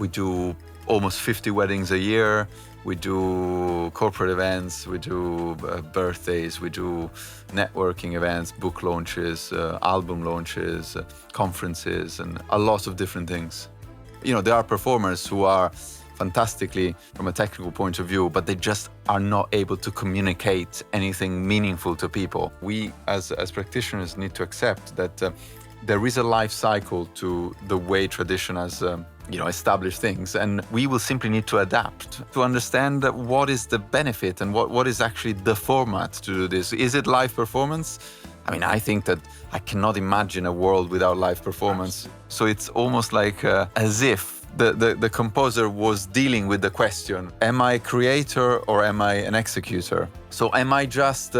We do almost 50 weddings a year. We do corporate events, we do birthdays, we do networking events, book launches, album launches, conferences, and a lot of different things. There are performers who are fantastically from a technical point of view, but they just are not able to communicate anything meaningful to people. We, as practitioners, need to accept that there is a life cycle to the way tradition has establish things, and we will simply need to adapt to understand what is the benefit and what is actually the format to do this. Is it live performance? I think that I cannot imagine a world without live performance. So it's almost like as if the composer was dealing with the question, am I a creator or am I an executor? So am I just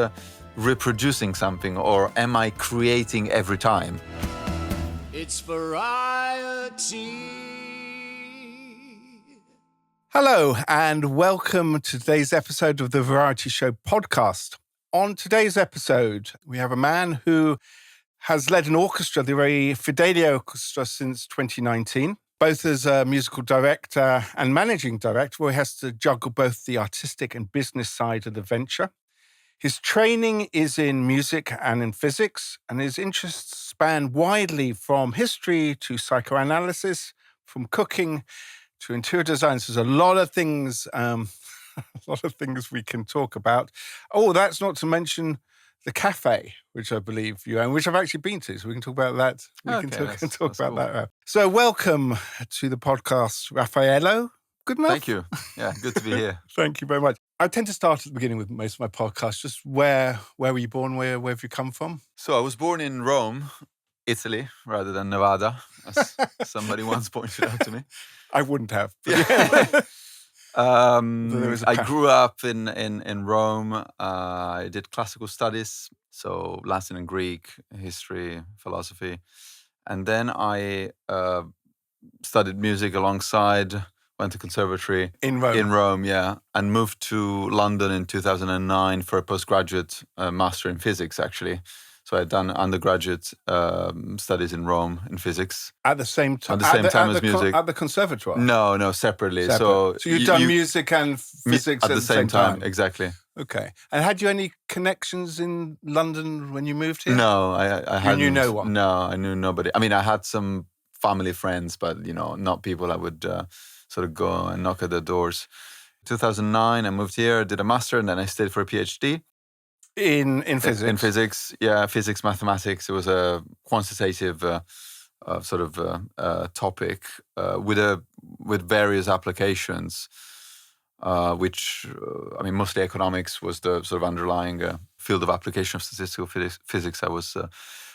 reproducing something, or am I creating every time? It's variety. Hello and welcome to today's episode of the Variety Show podcast. On today's episode, we have a man who has led an orchestra, the Fidelio Orchestra, since 2019, both as a musical director and managing director, where he has to juggle both the artistic and business side of the venture. His training is in music and in physics, and his interests span widely from history to psychoanalysis, from cooking to interior design. So there's a lot of things, we can talk about. Oh, that's not to mention the cafe, which I believe you own, which I've actually been to. So we can talk about that. We can talk about that. So welcome to the podcast, Raffaello. Good enough? Thank you. Yeah, good to be here. Thank you very much. I tend to start at the beginning with most of my podcasts. Just where were you born? Where have you come from? So I was born in Rome, Italy, rather than Nevada, as somebody once pointed out to me. I wouldn't have. Yeah. I grew up in Rome. I did classical studies, so Latin and Greek, history, philosophy. And then I studied music alongside, went to conservatory. In Rome? In Rome, yeah. And moved to London in 2009 for a postgraduate master in physics, actually. So I'd done undergraduate studies in Rome in physics. At the same time? At the same time as music. At the conservatoire? No, separately. So you've done music and physics at the same time? Exactly. Okay. And had you any connections in London when you moved here? No, I hadn't. You knew no one? No, I knew nobody. I had some family friends, but, not people I would sort of go and knock at their doors. 2009, I moved here, did a master, and then I stayed for a PhD. In physics? In physics, yeah, physics, mathematics. It was a quantitative topic with various applications, which, mostly economics was the sort of underlying field of application of statistical physics I was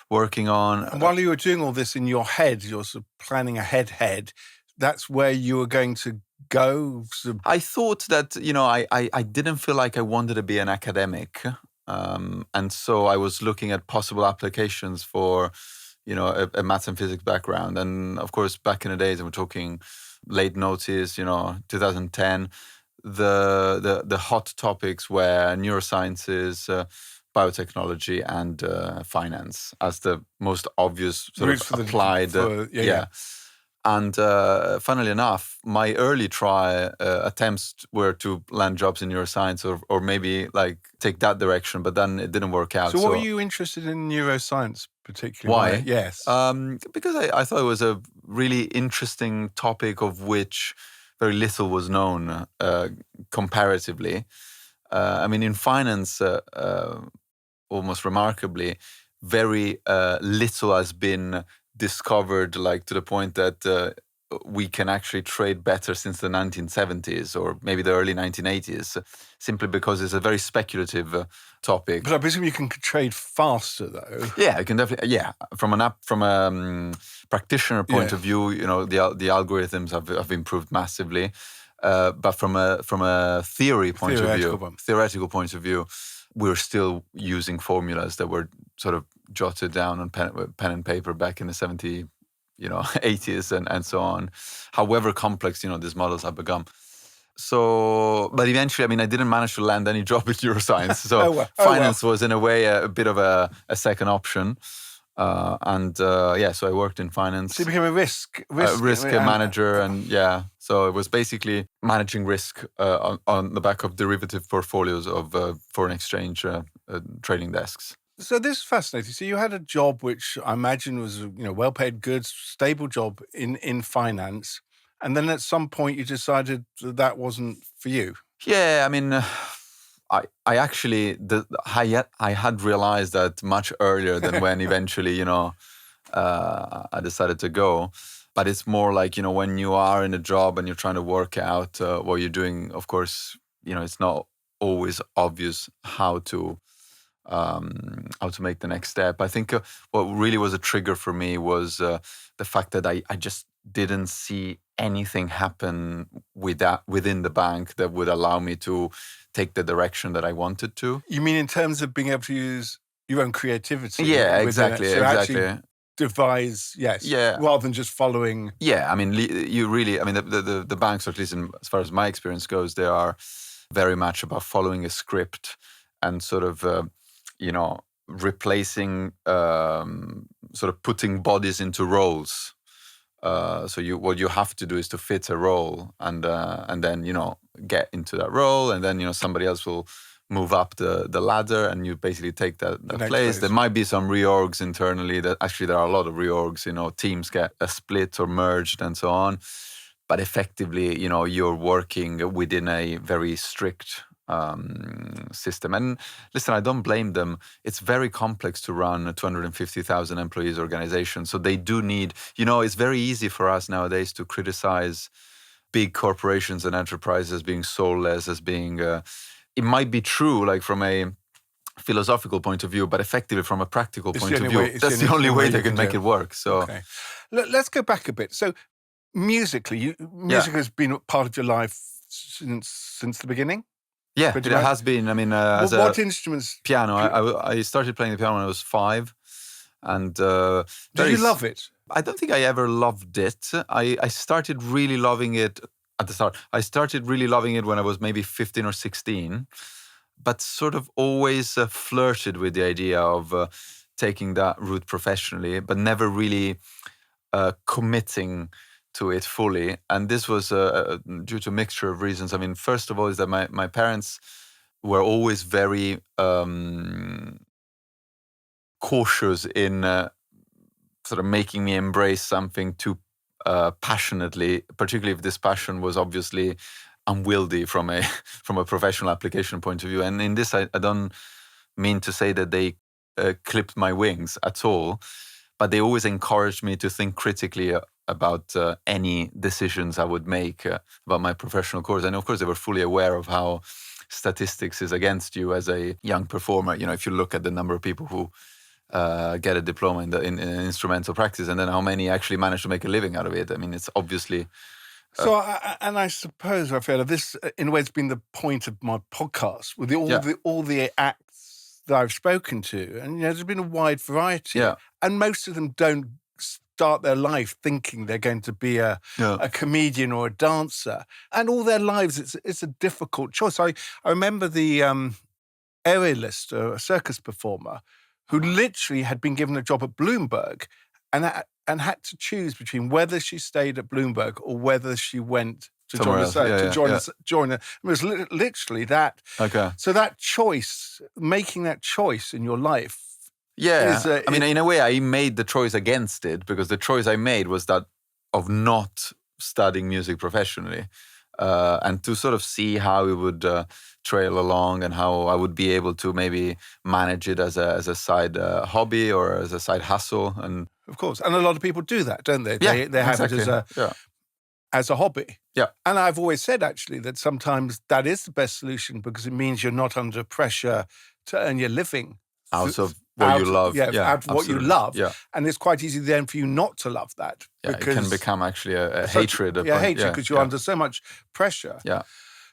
working on. And while you were doing all this in your head, you're sort of planning ahead, that's where you were going to go? I thought that, I didn't feel like I wanted to be an academic. And so I was looking at possible applications for, a maths and physics background. And of course, back in the days, and we're talking late noughties, 2010, the hot topics were neurosciences, biotechnology, and finance as the most obvious sort of applied. Yeah. And funnily enough, my early attempts were to land jobs in neuroscience or maybe take that direction, but then it didn't work out. So what were you interested in neuroscience particularly? Why? Yes. Because I thought it was a really interesting topic of which very little was known comparatively. In finance, almost remarkably, very little has been discovered, to the point that we can actually trade better since the 1970s or maybe the early 1980s, simply because it's a very speculative topic. But I presume you can trade faster, though. Yeah, you can definitely. Yeah, from a practitioner point of view, the algorithms have improved massively. But from a theoretical point of view, we're still using formulas that were sort of jotted down on pen and paper back in the 80s and so on. However complex, these models have become. So, but eventually, I didn't manage to land any job in neuroscience. So finance was in a way a bit of a second option. So I worked in finance. So you became a risk manager, and so it was basically managing risk on the back of derivative portfolios of foreign exchange trading desks. So this is fascinating. So you had a job which I imagine was, well-paid, good, stable job in finance, and then at some point you decided that wasn't for you. Yeah, I mean, I actually I had realized that much earlier than when eventually I decided to go. But it's more like when you are in a job and you're trying to work out what you're doing. Of course, it's not always obvious how to make the next step. I think what really was a trigger for me was the fact that I just didn't see anything happen within the bank that would allow me to take the direction that I wanted to. You mean in terms of being able to use your own creativity? Yeah, exactly. So exactly. Actually devise, rather than just following. Yeah, I mean, the banks, or at least as far as my experience goes, they are very much about following a script and sort of, replacing, sort of putting bodies into roles. So what you have to do is to fit a role and then get into that role, and then somebody else will move up the ladder, and you basically take that place. There might be some reorgs internally. That actually there are a lot of reorgs. Teams get split or merged and so on. But effectively, you're working within a very strict system. And listen, I don't blame them. It's very complex to run a 250,000 employees organization. So they do need, it's very easy for us nowadays to criticize big corporations and enterprises being soulless, as being, it might be true, like from a philosophical point of view, but effectively from a practical point of view, that's the only way they can make it work. So let's go back a bit. So musically, music has been part of your life since the begining? Yeah, it has been. I mean, what instruments? Piano. I started playing the piano when I was 5, and did you love it? I don't think I ever loved it. I started really loving it at the start. I started really loving it when I was maybe 15 or 16, but sort of always flirted with the idea of taking that route professionally, but never really committing to it fully. And this was due to a mixture of reasons. I mean, first of all, is that my parents were always very cautious in sort of making me embrace something too passionately, particularly if this passion was obviously unwieldy from a professional application point of view. And in this, I don't mean to say that they clipped my wings at all, but they always encouraged me to think critically about any decisions I would make about my professional course. And of course, they were fully aware of how statistics is against you as a young performer. If you look at the number of people who get a diploma in instrumental practice, and then how many actually manage to make a living out of it. I mean, it's obviously... So, I suppose, Raffaello, this in a way has been the point of my podcast, with all the acts that I've spoken to, and there's been a wide variety, and most of them don't start their life thinking they're going to be a comedian or a dancer, and all their lives it's a difficult choice. I remember the aerialist, a circus performer, who literally had been given a job at Bloomberg and had to choose between whether she stayed at Bloomberg or whether she went to join it. It was literally that. Okay. So that choice, making that choice in your life. Yeah. I mean, in a way, I made the choice against it, because the choice I made was that of not studying music professionally, and to sort of see how it would trail along and how I would be able to maybe manage it as a side hobby or as a side hustle. And of course, and a lot of people do that, don't they? Yeah, they have exactly. it as a hobby. Yeah. And I've always said, actually, that sometimes that is the best solution, because it means you're not under pressure to earn your living. Out of what you love. Out of what you love. Yeah. And it's quite easy then for you not to love that. Yeah, it can become actually a hatred. Hatred, because you're under so much pressure. Yeah.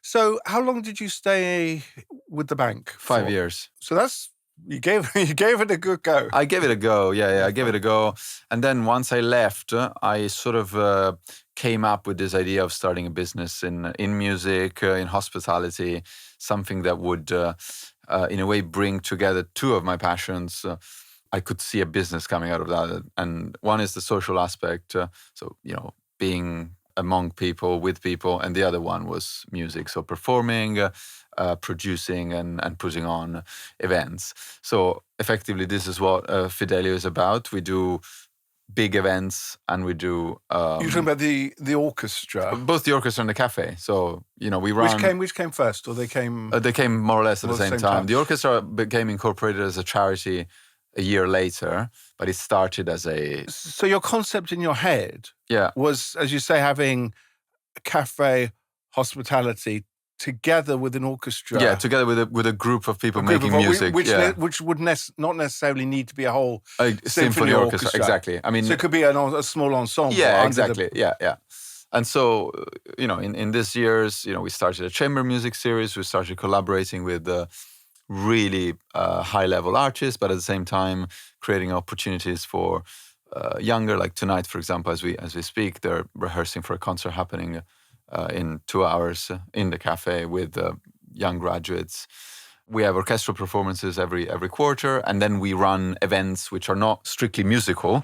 So how long did you stay with the bank? 5 years. So that's... You gave it a good go. I gave it a go, I gave it a go. And then once I left, I sort of came up with this idea of starting a business in music, in hospitality, something that would, in a way, bring together two of my passions. I could see a business coming out of that. And one is the social aspect. So, being among people, with people. And the other one was music. So performing, producing and putting on events. So effectively, this is what Fidelio is about. We do big events and we do... You're talking about the orchestra? Both the orchestra and the cafe. So, we run... Which came first, or they came... They came more or less at the same time. The orchestra became incorporated as a charity a year later, but it started as a... So your concept in your head Yeah. was, as you say, having a cafe, hospitality, together with an orchestra. Yeah, together with a group of people making music. Which would not necessily need to be a whole symphony orchestra. Exactly. I mean, so it could be a small ensemble. Yeah, exactly. Yeah. And so, in these years, we started a chamber music series. We started collaborating with really high-level artists, but at the same time creating opportunities for younger. Like tonight, for example, as we speak, they're rehearsing for a concert happening in 2 hours in the cafe with young graduates. We have orchestral performances every quarter, and then we run events which are not strictly musical.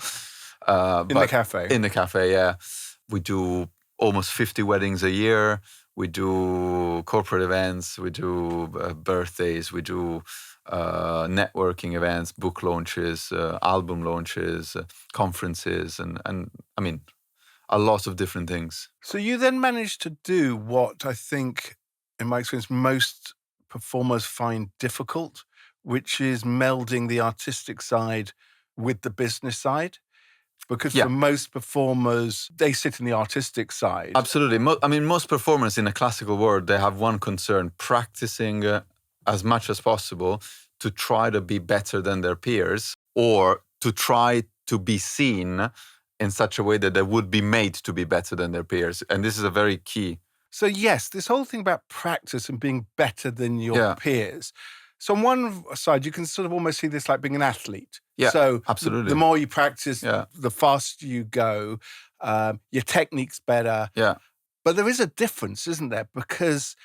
In the cafe? In the cafe, yeah. We do almost 50 weddings a year. We do corporate events. We do birthdays. We do networking events, book launches, album launches, conferences, and I mean, a lot of different things. So you then managed to do what I think, in my experience, most performers find difficult, which is melding the artistic side with the business side. Because for most performers, they sit in the artistic side. Absolutely. Most performers in a classical world, they have one concern: practicing as much as possible to try to be better than their peers, or to try to be seen in such a way that they would be made to be better than their peers. And this is a very key. So yes, this whole thing about practice and being better than your peers. So on one side, you can sort of almost see this like being an athlete. Yeah, so absolutely. The more you practice, the faster you go. Your technique's better. Yeah. But there is a difference, isn't there? Because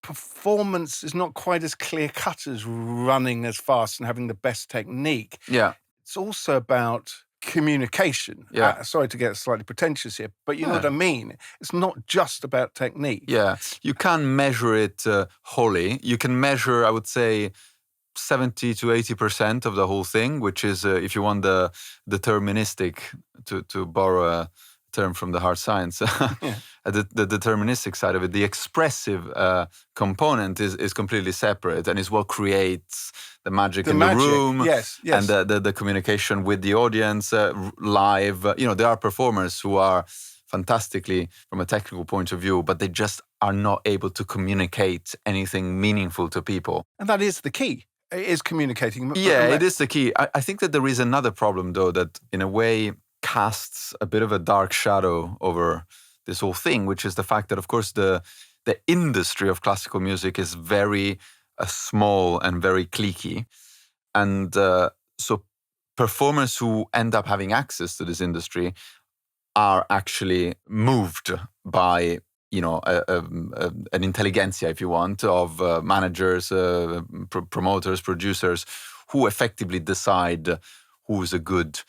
performance is not quite as clear-cut as running as fast and having the best technique. Yeah. It's also about communication. Yeah. Sorry to get slightly pretentious here, but you know what I mean? It's not just about technique. Yeah. You can't measure it wholly. You can measure, I would say, 70 to 80% of the whole thing, which is, if you want the deterministic, to borrow a term from the hard science, the deterministic side of it, the expressive component is completely separate, and is what creates the magic in the room. Yes. And the communication with the audience live. There are performers who are fantastically from a technical point of view, but they just are not able to communicate anything meaningful to people. And that is the key. It is communicating. Yeah, it is the key. I think that there is another problem, though, that in a way casts a bit of a dark shadow over this whole thing, which is the fact that, of course, the industry of classical music is very small and very cliquey. And so performers who end up having access to this industry are actually moved by an intelligentsia, if you want, of managers, promoters, producers, who effectively decide who's a good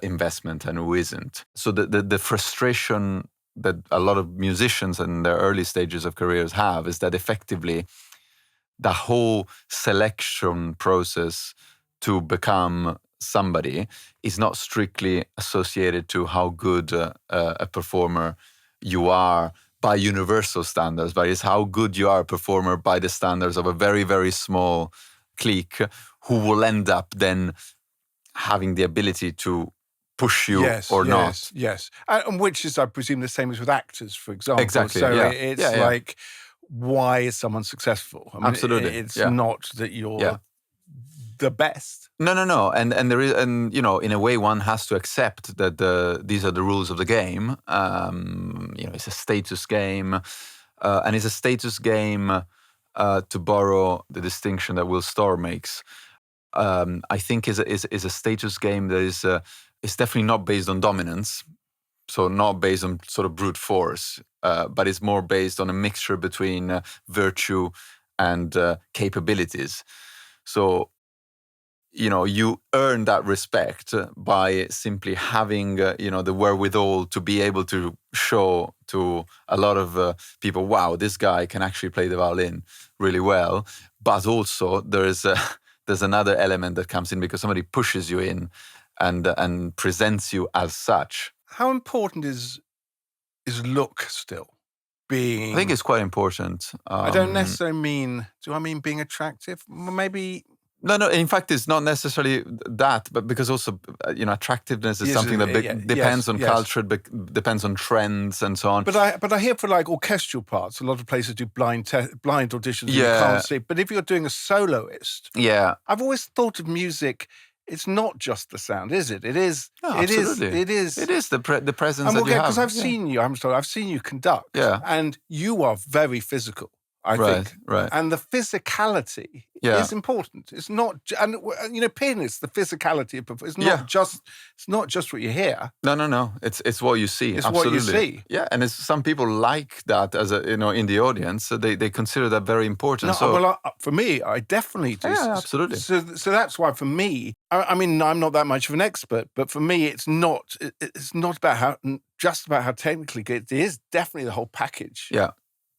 investment and who isn't. So the frustration that a lot of musicians in their early stages of careers have is that effectively the whole selection process to become somebody is not strictly associated to how good a performer you are by universal standards, but it's how good you are a performer by the standards of a very, very small clique who will end up then having the ability to push you or not. Yes. And which is, I presume, the same as with actors, for example. Exactly. So it's like, why is someone successful? Absolutely. It's not that you're the best. No. And there is, and in a way, one has to accept that these are the rules of the game. It's a status game, and it's a status game. To borrow the distinction that Will Storr makes, I think is a status game that is definitely not based on dominance, so not based on sort of brute force, but it's more based on a mixture between virtue and capabilities. So you earn that respect by simply having, the wherewithal to be able to show to a lot of people, wow, this guy can actually play the violin really well. But also there's another element that comes in because somebody pushes you in and presents you as such. How important is look still? I think it's quite important. I don't necessarily mean, do I mean being attractive? Maybe... No. In fact, it's not necessarily that, but because also, attractiveness is something that depends on culture, depends on trends and so on. But I hear for like orchestral parts, a lot of places do blind auditions. And you can't see. But if you're doing a soloist, I've always thought of music. It's not just the sound, is it? It is. Absolutely. It is. It is the presence that you have. Because I've seen you. I've seen you conduct. Yeah. And you are very physical. I think. Right. And the physicality is important. It's not, and pianists, the physicality of it's not just what you hear. No. It's what you see. It's Absolutely. what you see. Yeah, and some people like that as in the audience. So they consider that very important. For me, I definitely do. Yeah, absolutely. So that's why for me, I mean, I'm not that much of an expert, but for me, it's not about just about how technically good. It is definitely the whole package. Yeah.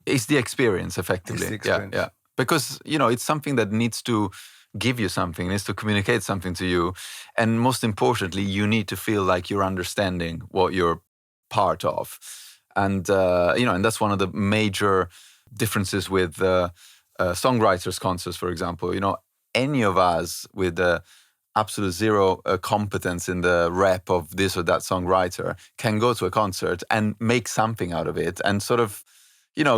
It's the experience, effectively. It's the experience. Yeah. Because, it's something that needs to give you something, needs to communicate something to you. And most importantly, you need to feel like you're understanding what you're part of. And, and that's one of the major differences with songwriters' concerts, for example. Any of us with absolute zero competence in the rep of this or that songwriter can go to a concert and make something out of it and sort of,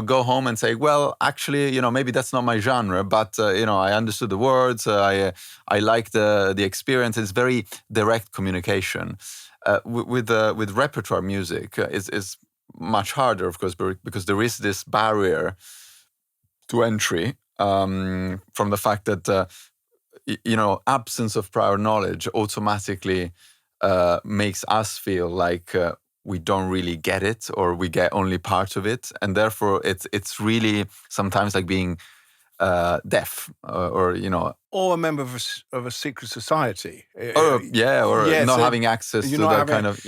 go home and say, well, actually, maybe that's not my genre, but, I understood the words. I like the experience. It's very direct communication. With repertoire music, it's much harder, of course, because there is this barrier to entry from the fact that, absence of prior knowledge automatically makes us feel like we don't really get it, or we get only part of it, and therefore it's really sometimes like being deaf, or or a member of a secret society, or not having access to that kind of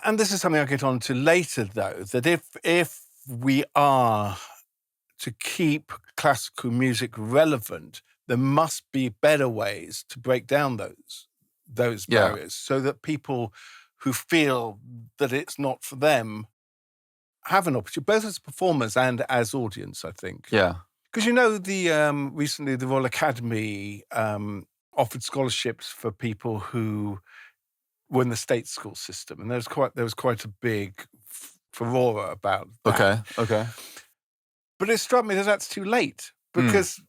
And this is something I'll get on to later, though. That if we are to keep classical music relevant, there must be better ways to break down those barriers, so that people who feel that it's not for them have an opportunity, both as performers and as audience, I think. Yeah. Because recently the Royal Academy offered scholarships for people who were in the state school system, and there was quite a big furore about that. Okay. But it struck me that that's too late, because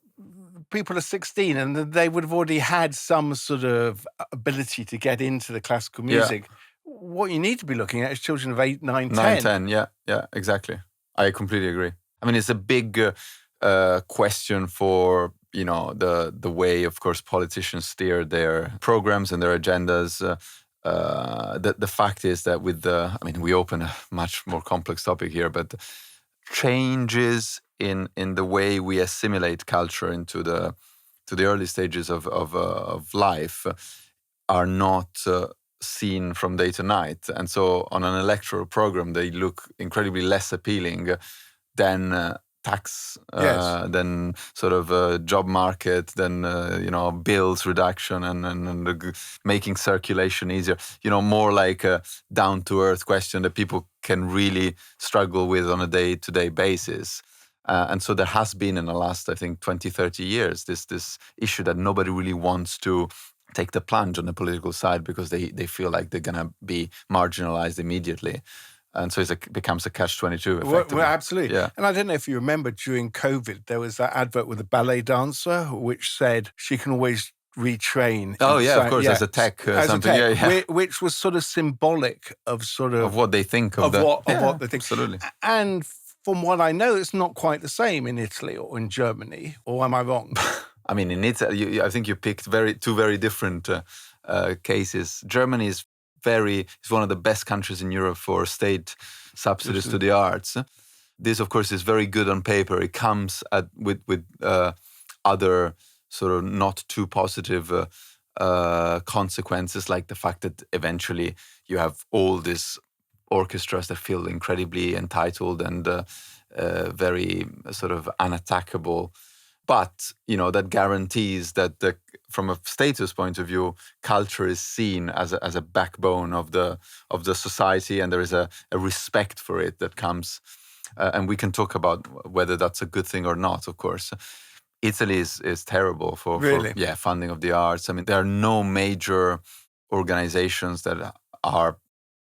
people are 16 and they would have already had some sort of ability to get into the classical music. Yeah. What you need to be looking at is children of 8, 9, 10. 9, 10, yeah, exactly. I completely agree. I mean, it's a big question for, the way, of course, politicians steer their programs and their agendas. The fact is that we open a much more complex topic here, but changes in the way we assimilate culture into the early stages of life are not seen from day to night, and so on an electoral program they look incredibly less appealing than tax, than sort of job market, than bills reduction and making circulation easier. More like a down-to-earth question that people can really struggle with on a day-to-day basis. And so there has been in the last, I think, 20, 30 years, this issue that nobody really wants to take the plunge on the political side because they feel like they're going to be marginalized immediately. And so it becomes a catch-22, effectively. Well, absolutely. Yeah. And I don't know if you remember, during COVID, there was that advert with a ballet dancer which said she can always retrain. Oh, yeah, of course, as a tech something. Yeah. Which was sort of symbolic of what they think of what they think. Absolutely. And from what I know, it's not quite the same in Italy or in Germany, or am I wrong? I mean, in Italy, I think you picked two very different cases. Germany is one of the best countries in Europe for state subsidies to the arts. This, of course, is very good on paper. It comes with other sort of not too positive consequences, like the fact that eventually you have all these orchestras that feel incredibly entitled and very sort of unattackable. But that guarantees that from a status point of view, culture is seen as a backbone of the society, and there is a respect for it that comes. And we can talk about whether that's a good thing or not, of course. Italy is terrible for Really? funding of the arts. I mean, there are no major organizations that are,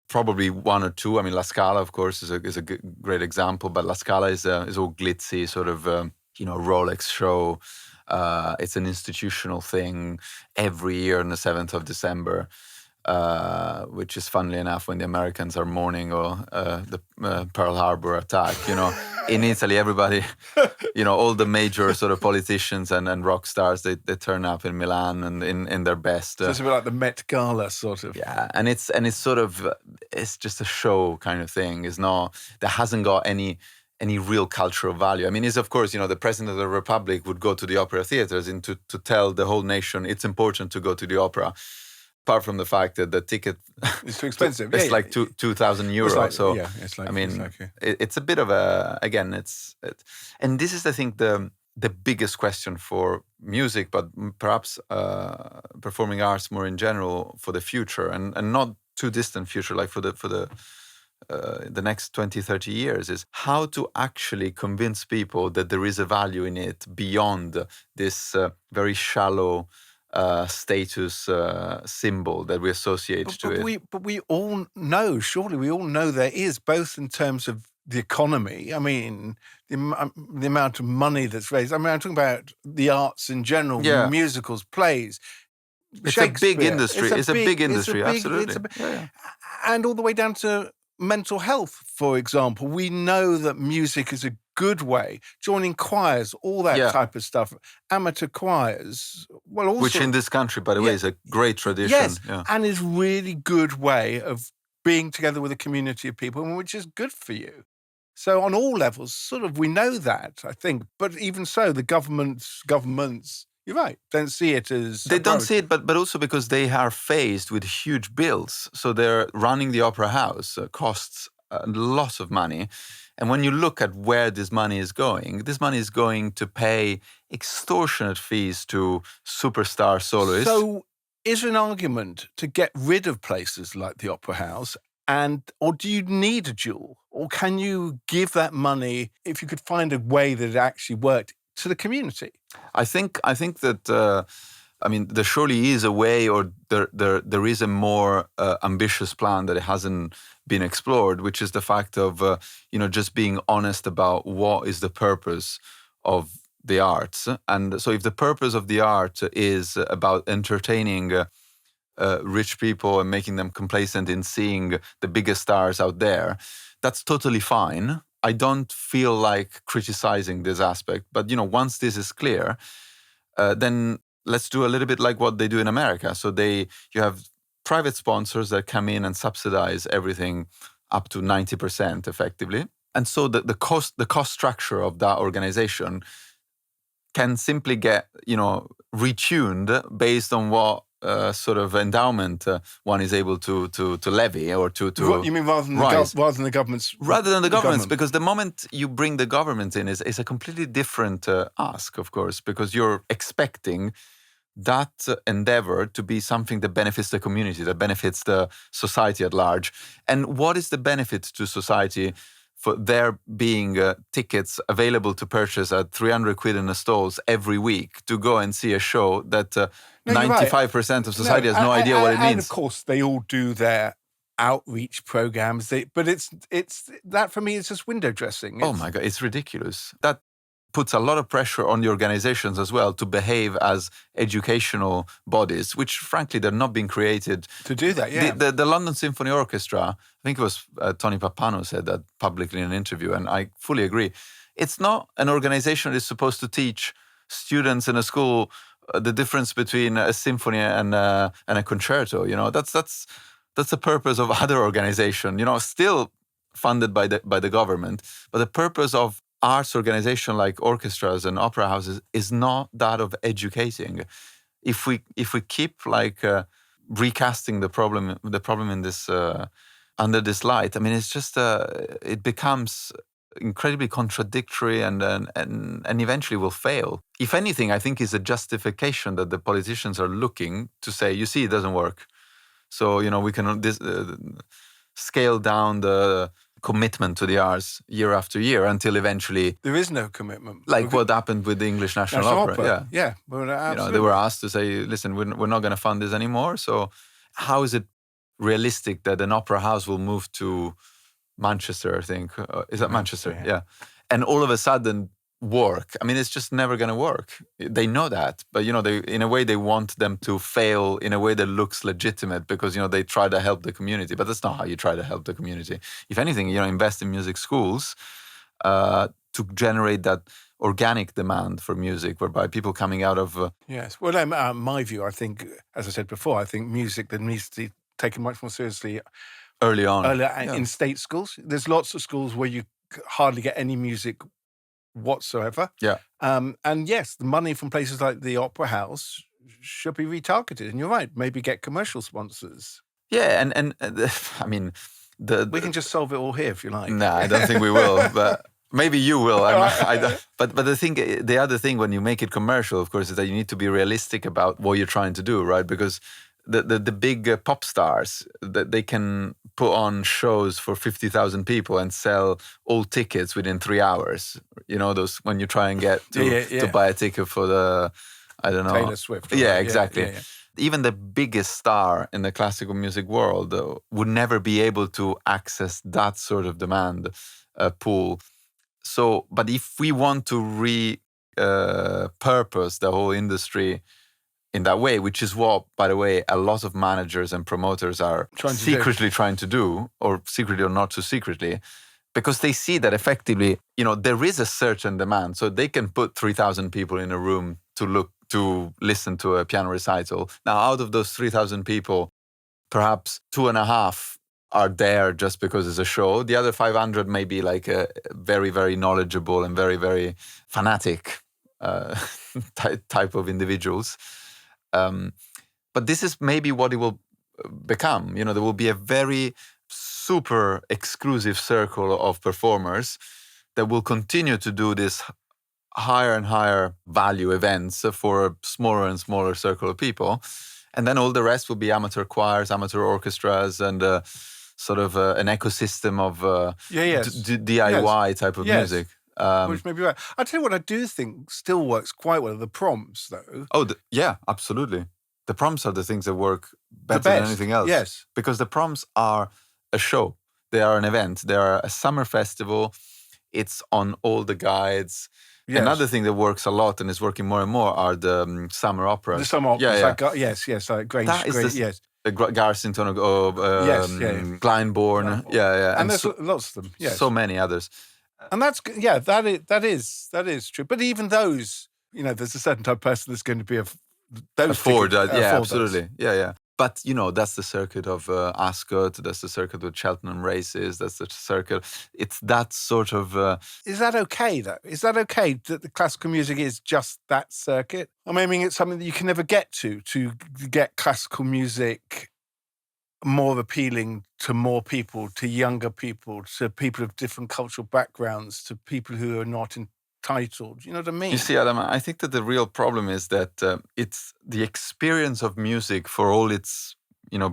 probably one or two. I mean, La Scala, of course, is a great example, but La Scala is all glitzy, sort of Rolex show. It's an institutional thing every year on the 7th of December. Which is, funnily enough, when the Americans are mourning the Pearl Harbor attack. In Italy, everybody, all the major sort of politicians and rock stars, they turn up in Milan and in their best. So it's a bit like the Met Gala, sort of. Yeah, and it's sort of, it's just a show kind of thing. That hasn't got any real cultural value. I mean, it's, of course, the president of the republic would go to the opera theaters to tell the whole nation it's important to go to the opera. Apart from the fact that the ticket is too expensive. It's like 2,000 euros. Like, so it's like, I mean, it's it's a bit of and this is, I think, the biggest question for music, but perhaps performing arts more in general for the future, and not too distant future, like for the next 20, 30 years, is how to actually convince people that there is a value in it beyond this very shallow status symbol that we associate to it. But we all know, surely we all know there is, both in terms of the economy. I mean, the amount of money that's raised. I mean, I'm talking about the arts in general, musicals, plays. It's a big industry. It's a big industry, absolutely. And all the way down to mental health, for example. We know that music is a good way, joining choirs, all that type of stuff, amateur choirs. Well, also, which in this country, by the way, is a great tradition. Yes, and is really good way of being together with a community of people, which is good for you. So on all levels, sort of, we know that, I think. But even so, the governments, you're right, don't see it as... They don't see it, but also because they are faced with huge bills. So they're running the opera house, costs a lot of money. And when you look at where this money is going to pay extortionate fees to superstar soloists. So is there an argument to get rid of places like the Opera House, or do you need a jewel? Or can you give that money, if you could find a way that it actually worked, to the community? I think that... there surely is a way, or there is a more ambitious plan that it hasn't been explored, which is the fact of just being honest about what is the purpose of the arts. And so if the purpose of the art is about entertaining rich people and making them complacent in seeing the biggest stars out there, that's totally fine. I don't feel like criticizing this aspect. But, once this is clear, then let's do a little bit like what they do in America. So you have private sponsors that come in and subsidize everything up to 90% effectively. And so the cost structure of that organization can simply get, retuned based on what sort of endowment one is able to levy or to You mean rather than the government's... Rather than the government's, because the moment you bring the government in is a completely different ask, of course, because you're expecting that endeavor to be something that benefits the community, that benefits the society at large. And what is the benefit to society for there being tickets available to purchase at 300 quid in the stalls every week to go and see a show that 95% of society has no idea what it means? And of course, they all do their outreach programs. But it's that, for me, it's just window dressing. Oh my God, it's ridiculous. That puts a lot of pressure on the organizations as well to behave as educational bodies, which frankly they're not being created to do that. Yeah, the London Symphony Orchestra, I think it was Tony Pappano said that publicly in an interview, and I fully agree. It's not an organization that is supposed to teach students in a school the difference between a symphony and a concerto. That's the purpose of other organization. Still funded by the government, but the purpose of arts organization like orchestras and opera houses is not that of educating. if we keep like recasting the problem in this under this light, I mean, it's just it becomes incredibly contradictory and eventually will fail. If anything, I think is a justification that the politicians are looking to say, you see, it doesn't work. So, we can scale down the commitment to the arts year after year until eventually there is no commitment. Like what happened with the English National Opera. Yeah. Well, absolutely. They were asked to say, listen, we're not going to fund this anymore. So how is it realistic that an opera house will move to Manchester, I think? Is that Manchester? Yeah. And all of a sudden work. I mean, it's just never going to work. They know that. But, they in a way, they want them to fail in a way that looks legitimate because, they try to help the community. But that's not how you try to help the community. If anything, invest in music schools to generate that organic demand for music, whereby people coming out of... Yes. Well, my view, I think, as I said before, I think music that needs to be taken much more seriously early on. In state schools. There's lots of schools where you hardly get any music whatsoever. Yeah. And yes, the money from places like the Opera House should be retargeted. And you're right, maybe get commercial sponsors. Yeah, and I mean... we can just solve it all here if you like. No, I don't think we will, but... Maybe you will. But the other thing when you make it commercial, of course, is that you need to be realistic about what you're trying to do, right? Because the big pop stars, that they can put on shows for 50,000 people and sell all tickets within 3 hours. Those when you try and get to buy a ticket for the, I don't know, Taylor Swift. Yeah, exactly. Yeah. Even the biggest star in the classical music world would never be able to access that sort of demand pool. So, but if we want to purpose the whole industry in that way, which is what, by the way, a lot of managers and promoters are secretly trying to do, or secretly or not so secretly, because they see that effectively, there is a certain demand. So they can put 3,000 people in a room to listen to a piano recital. Now, out of those 3,000 people, perhaps 2.5 are there just because it's a show. The other 500 may be like a very, very knowledgeable and very, very fanatic type of individuals. But this is maybe what it will become. There will be a very super exclusive circle of performers that will continue to do this higher and higher value events for a smaller and smaller circle of people. And then all the rest will be amateur choirs, amateur orchestras, and sort of an ecosystem of DIY type of music. Which may be right. I'll tell you what I do think still works quite well, the proms, though. Oh, yeah, absolutely. The proms are the things that work better than anything else. Yes. Because the proms are a show. They are an event. They are a summer festival. It's on all the guides. Yes. Another thing that works a lot and is working more and more are the summer operas. The summer operas. Like Grange. Yes. Garsington, Glyndebourne. Yeah. And there's lots of them. Yes. So many others. And that is true. But even those, there's a certain type of person that's going to be afford absolutely. Those. Yeah. But, that's the circuit of Ascot, that's the circuit with Cheltenham races, that's the circuit. It's that sort of... Is that okay, though? Is that okay that the classical music is just that circuit? I mean, it's something that you can never get to get classical music more appealing to more people, to younger people, to people of different cultural backgrounds, to people who are not entitled. You know what I mean? You see, Adam, I think that the real problem is that it's the experience of music for all its,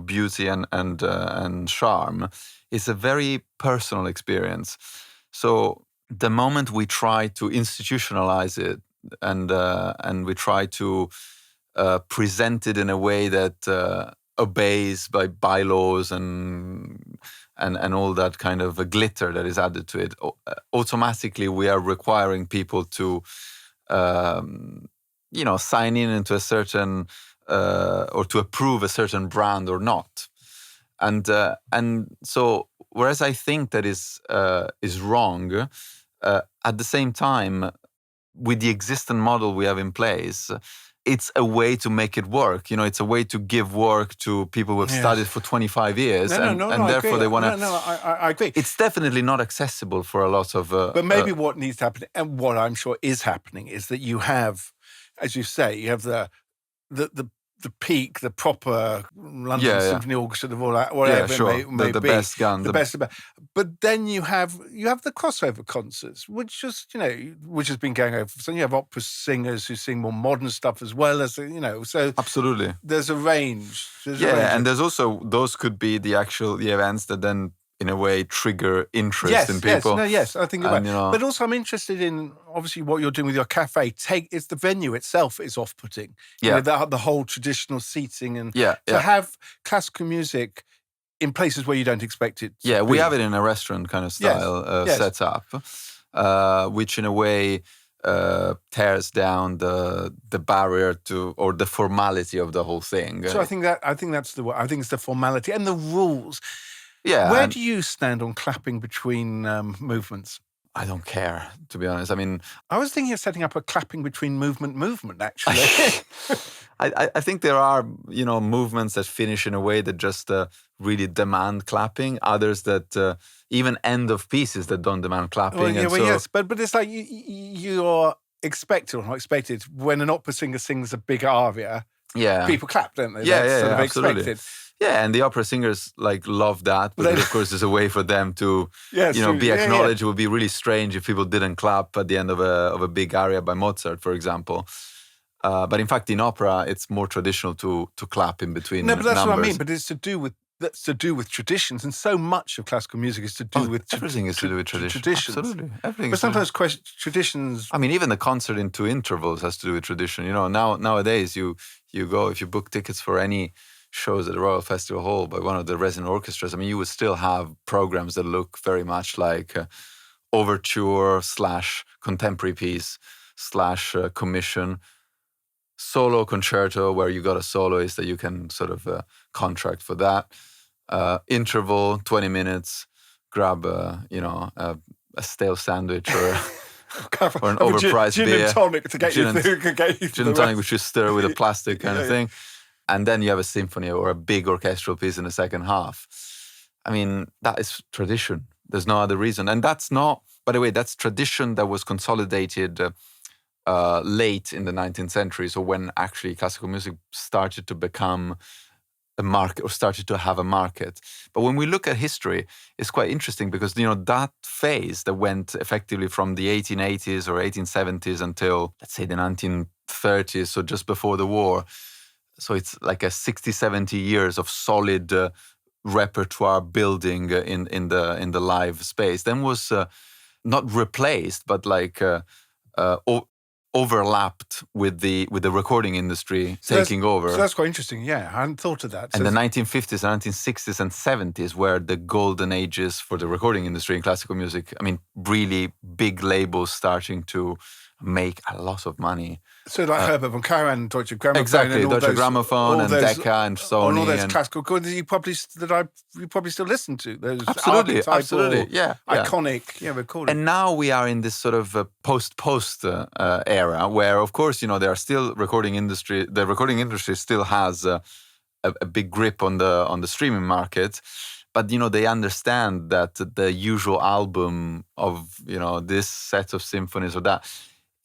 beauty and charm is a very personal experience. So the moment we try to institutionalize it and we try to present it in a way that obeys by bylaws and all that kind of a glitter that is added to it, automatically we are requiring people to, sign in into a certain or to approve a certain brand or not, and so whereas I think that is wrong, at the same time, with the existing model we have in place, it's a way to make it work. It's a way to give work to people who have studied for 25 years. And therefore they want to... No, I agree. It's definitely not accessible for a lot of... but maybe what needs to happen, and what I'm sure is happening, is that you have, as you say, you have the the peak, the proper London Yeah, yeah. Symphony Orchestra, of all that, whatever Yeah, sure. it may The be, best gun. the best of the best. But then you have the crossover concerts, which just which has been going over. So you have opera singers who sing more modern stuff as well as So Absolutely. there's a range. And there's also those could be the events that then in a way trigger interest in people. Yes, I think you're right. But also I'm interested in, obviously, what you're doing with your cafe. It's the venue itself is off-putting. Yeah. The whole traditional seating and to have classical music in places where you don't expect it to we be. have it in a restaurant kind of style set up, which in a way tears down the barrier to, or the formality of the whole thing. So I think that's the word. I think it's the formality and the rules. Yeah. Where do you stand on clapping between movements? I don't care, to be honest. I mean, I was thinking of setting up a clapping between movement, actually. I think there are, movements that finish in a way that just really demand clapping. Others that even end of pieces that don't demand clapping. Yes, but it's like you're expected or not expected when an opera singer sings a big aria. Yeah, people clap, don't they? That's sort of absolutely. Expected. Yeah, and the opera singers love that, but of course, there's a way for them to, be acknowledged. It would be really strange if people didn't clap at the end of a big aria by Mozart, for example. But in fact, in opera, it's more traditional to clap in between. No, but that's numbers. what I mean. But it's to do with traditions, and so much of classical music is to do with everything is to do with traditions. Absolutely, everything. But sometimes traditions. I mean, even the concert in 2 intervals has to do with tradition. Nowadays you go, if you book tickets for any shows at the Royal Festival Hall by one of the resident orchestras, I mean, you would still have programs that look very much like overture / contemporary piece / commission, solo concerto, where you got a soloist that you can sort of contract for that. Interval, 20 minutes, grab a stale sandwich or an overpriced gin beer. And tonic to get you through. Gin and tonic, which you stir with a plastic kind of thing. And then you have a symphony or a big orchestral piece in the second half. I mean, that is tradition. There's no other reason. And that's not, by the way, that's tradition that was consolidated late in the 19th century. So when actually classical music started to become a market or started to have a market. But when we look at history, it's quite interesting because, that phase that went effectively from the 1880s or 1870s until, let's say, the 1930s, so just before the war. So it's like a 60, 70 years of solid repertoire building in the live space. Then was not replaced, but like overlapped with the recording industry taking over. So that's quite interesting. Yeah, I hadn't thought of that. And the 1950s, 1960s, and 70s were the golden ages for the recording industry in classical music. I mean, really big labels starting to make a lot of money. So like Herbert von Karajan, Deutsche Grammophon, exactly, and Deutsche Grammophon and Decca and Sony, and all those classical chords you probably still listen to. Those absolutely, iconic, recordings. And now we are in this sort of post era where, of course, there are still recording industry. The recording industry still has a big grip on the streaming market. But, they understand that the usual album of, this set of symphonies or that,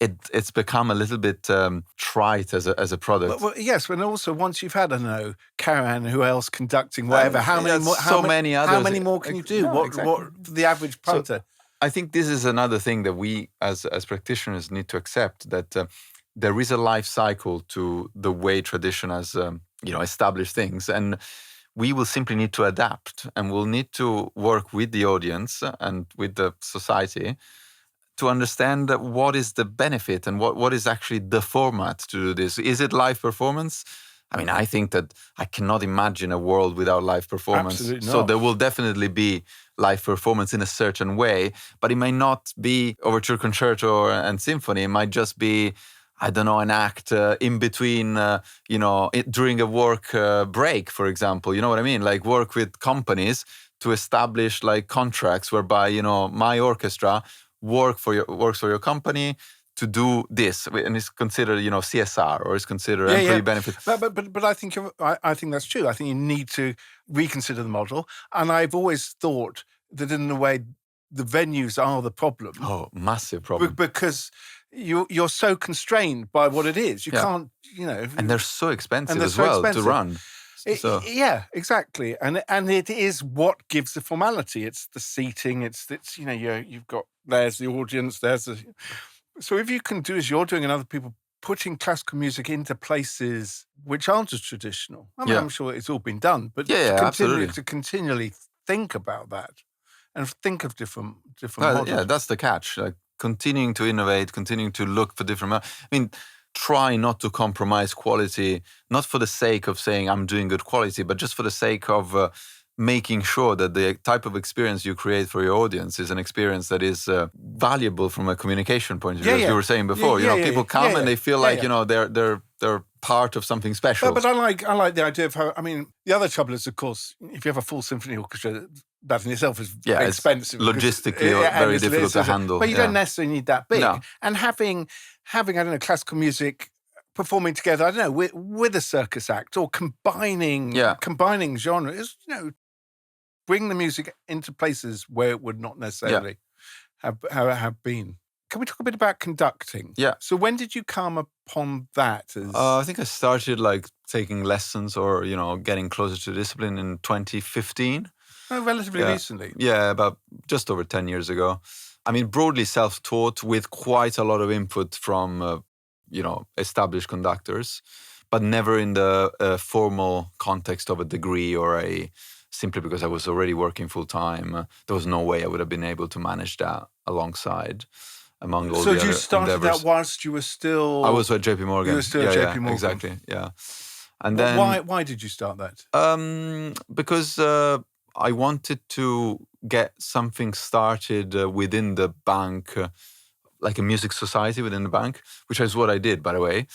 it's become a little bit trite as a product. Well, yes, and also once you've had, I don't know, Karajan, who else conducting, whatever, how many more? Many others. How many more can you do? What the average punter? So I think this is another thing that we as practitioners need to accept, that there is a life cycle to the way tradition has established things, and we will simply need to adapt, and we'll need to work with the audience and with the society to understand what is the benefit and what is actually the format to do this. Is it live performance? I mean, I think that I cannot imagine a world without live performance. Absolutely not. So there will definitely be live performance in a certain way, but it might not be overture, concerto, and symphony. It might just be, I don't know, an act in between, during a work break, for example. You know what I mean? Like work with companies to establish like contracts whereby, my orchestra works for your company to do this, and it's considered, CSR, or it's considered employee benefit. But I think I think that's true. I think you need to reconsider the model, and I've always thought that in a way the venues are the problem. Oh, massive problem. Because you're so constrained by what it is. You Yeah. can't, And they're so expensive they're as so well expensive. to run. So Yeah, exactly. And it is what gives the formality. It's the seating. It's you've got, there's the audience. So if you can do as you're doing and other people, putting classical music into places which aren't as traditional. I mean, Yeah. I'm sure it's all been done, but absolutely. to continually think about that and think of different models. Yeah, that's the catch. Like continuing to innovate, continuing to look for different. I mean, try not to compromise quality, not for the sake of saying I'm doing good quality, but just for the sake of making sure that the type of experience you create for your audience is an experience that is valuable from a communication point of view, as you were saying before. People come and they feel like they're part of something special. But I like the idea of how. I mean, the other trouble is, of course, if you have a full symphony orchestra, that in itself is expensive. It's logistically very difficult to handle. But you don't necessarily need that big. No. And having I don't know, classical music performing together, I don't know, with a circus act or combining genres, bring the music into places where it would not necessarily have been. Can we talk a bit about conducting? Yeah. So when did you come upon that? I think I started taking lessons or, getting closer to discipline in 2015. Oh, relatively recently. Yeah, about just over 10 years ago. I mean, broadly self-taught with quite a lot of input from, established conductors, but never in the formal context of a degree or simply because I was already working full-time. There was no way I would have been able to manage that alongside among all the other So you started endeavors. that whilst you were still... I was at JP Morgan. You were still at JP Morgan. Exactly, yeah. And then... Why did you start that? Because I wanted to get something started within the bank, like a music society within the bank, which is what I did, by the way.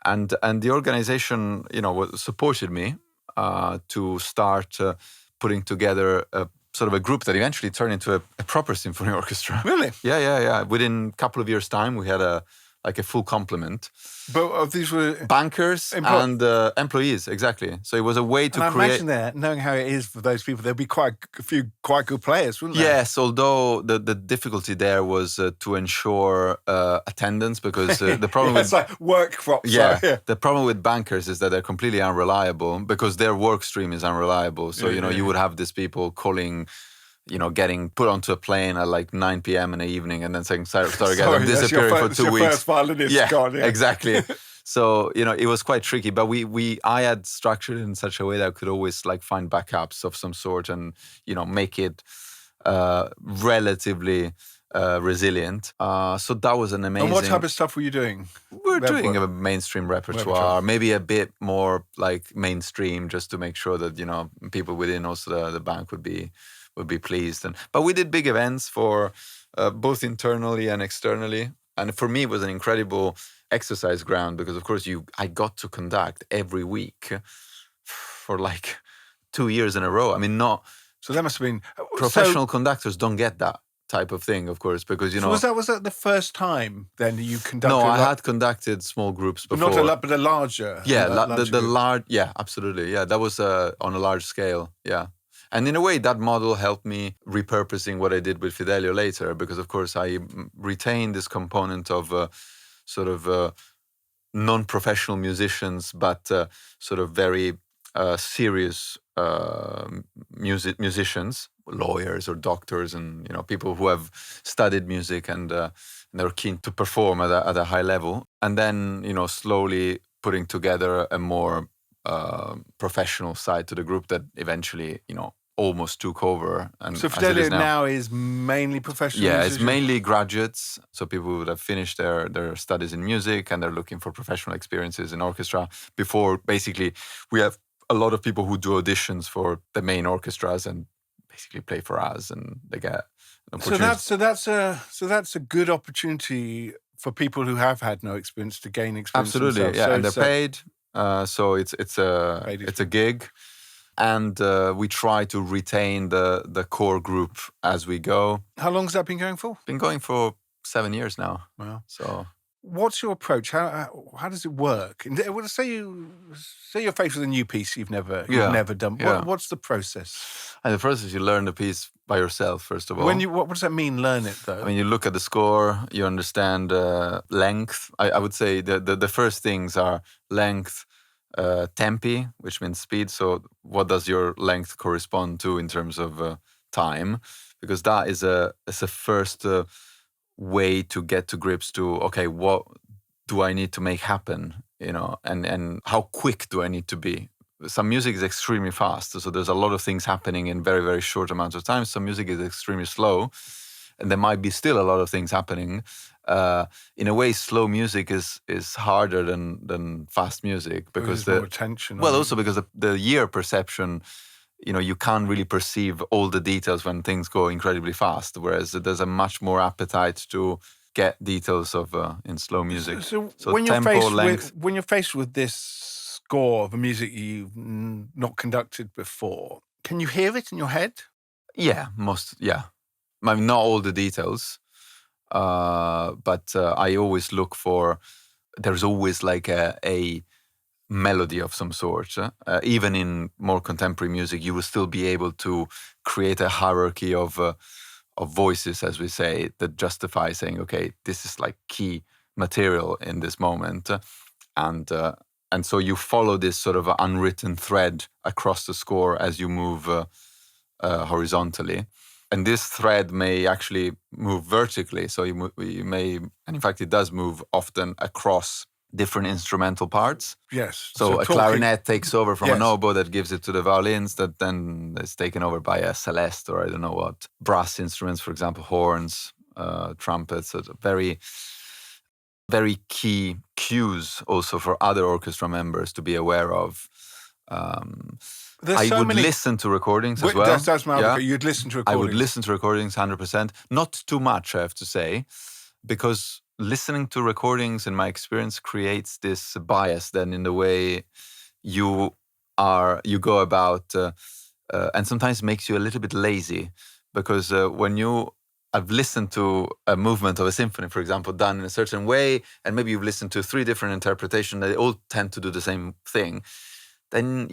And the organization, supported me to start putting together a sort of a group that eventually turned into a proper symphony orchestra. Really? Yeah. Within a couple of years' time, we had a full complement. But these were bankers and employees, exactly. So it was a way to create. I imagine that, knowing how it is for those people, there'd be quite a few quite good players, wouldn't there? Yes, although the difficulty there was to ensure attendance, because the problem it's like work crops. Yeah, the problem with bankers is that they're completely unreliable because their work stream is unreliable. So you would have these people calling, getting put onto a plane at 9 p.m. in the evening and then saying, sorry guys, I'm disappearing for 2 weeks. Your first violinist gone. Yeah, exactly. So, it was quite tricky, but I had structured it in such a way that I could always find backups of some sort and, make it relatively resilient. So that was an amazing... And what type of stuff were you doing? We're doing a mainstream repertoire, maybe a bit more mainstream, just to make sure that, people within also the bank would be pleased. But we did big events for both internally and externally. And for me, it was an incredible exercise ground because, of course, I got to conduct every week for 2 years in a row. I mean, So that must have been... Professional conductors don't get that type of thing, of course, because, So was that the first time then you conducted? No, I had conducted small groups before. But a larger... Yeah, the large... Yeah, absolutely. Yeah, that was on a large scale, yeah. And in a way, that model helped me repurposing what I did with Fidelio later, because, of course, I retained this component of non-professional musicians, but sort of very serious musicians, lawyers or doctors, and people who have studied music and they're keen to perform at a high level. And then slowly putting together a more professional side to the group that eventually almost took over. And so Fidelio now is mainly professional musicians? It's mainly graduates, so people who would have finished their studies in music and they're looking for professional experiences in orchestra. Before, basically, we have a lot of people who do auditions for the main orchestras and basically play for us, and they get an opportunity. So that's a good opportunity for people who have had no experience to gain experience. Absolutely, themselves. yeah, and they're paid. So it's a gig. And we try to retain the core group as we go. How long has that been going for? Been going for 7 years now. Wow. So What's your approach? How does it work? And well, say you're faced with a new piece you've never done. Yeah. What's the process? And the first is you learn the piece by yourself, first of all. What does that mean? Learn it though. I mean, you look at the score, you understand length. I would say the first things are length, tempi, which means speed. So what does your length correspond to in terms of time? Because that is a first way to get to grips to, okay, what do I need to make happen? And how quick do I need to be? Some music is extremely fast, so there's a lot of things happening in very, very short amounts of time. Some music is extremely slow, and there might be still a lot of things happening. In a way, slow music is harder than fast music because there's more attention. Also because the ear perception, you can't really perceive all the details when things go incredibly fast. Whereas there's a much more appetite to get details of in slow music. So when you're faced with this score of a music you've not conducted before, can you hear it in your head? Yeah, I mean, not all the details, but I always look for. There's always like a melody of some sort. Even in more contemporary music, you will still be able to create a hierarchy of voices, as we say, that justify saying, okay, this is like key material in this moment, and so you follow this sort of unwritten thread across the score as you move horizontally. And this thread may actually move vertically. So you may, and in fact, it does move often across different instrumental parts. Yes. So a clarinet takes over from an oboe that gives it to the violins, that then is taken over by a celeste or I don't know what. Brass instruments, for example, horns, trumpets, very, very key cues also for other orchestra members to be aware of. I would listen to recordings as well. That's my other. You'd listen to recordings. I would listen to recordings 100%. Not too much, I have to say, because listening to recordings, in my experience, creates this bias then in the way you go about, and sometimes makes you a little bit lazy, because I've listened to a movement of a symphony, for example, done in a certain way, and maybe you've listened to 3 different interpretations, they all tend to do the same thing. Then,